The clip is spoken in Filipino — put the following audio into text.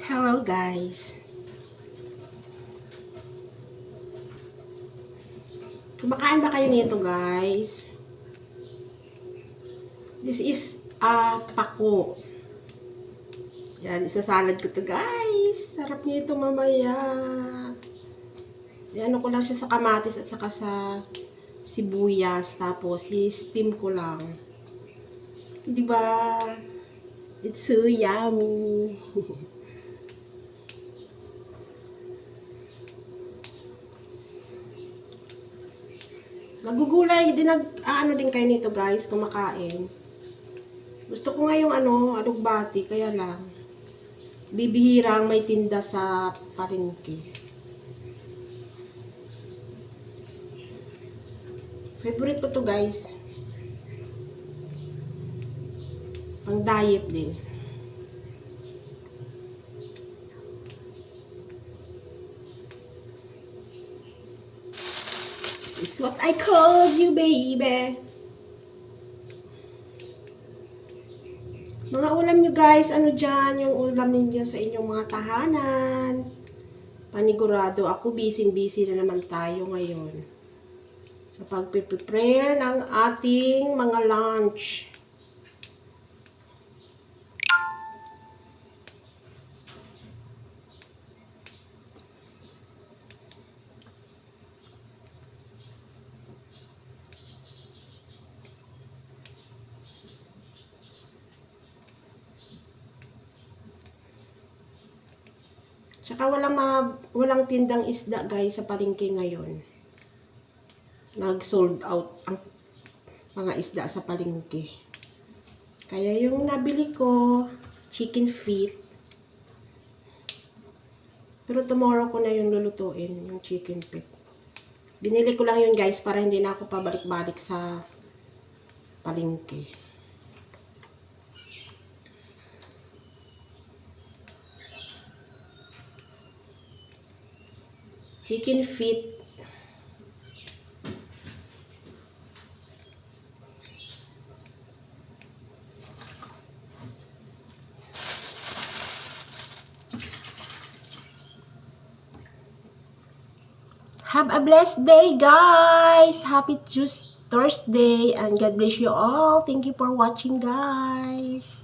Hello guys. Kumakain ba kayo nito guys? This is pako. Yan, isasalad ko to guys. Sarap nito mamaya. Ano ko lang siya sa kamatis at saka sa sibuyas. Tapos i-steam ko lang. Diba? It's so yummy. Nagugulay din ano din kayo nito guys, kumakain. Gusto ko nga yung alugbati, kaya lang bibihirang may tinda sa palengke. Favorite ko to guys. Pang diet din. This is what I call you, baby. Mga ulam nyo guys, ano dyan yung ulam ninyo sa inyong mga tahanan? Panigurado ako, busy na naman tayo ngayon sa pag-prepare ng ating mga lunch. Tsaka walang tindang isda guys sa palengke ngayon. Nag-sold out ang mga isda sa palengke. Kaya yung nabili ko, chicken feet. Pero tomorrow ko na yung lulutuin, yung chicken feet. Binili ko lang yun guys para hindi na ako pabalik-balik sa palengke. Chicken feet. Have a blessed day, guys. Happy Thursday and God bless you all. Thank you for watching, guys.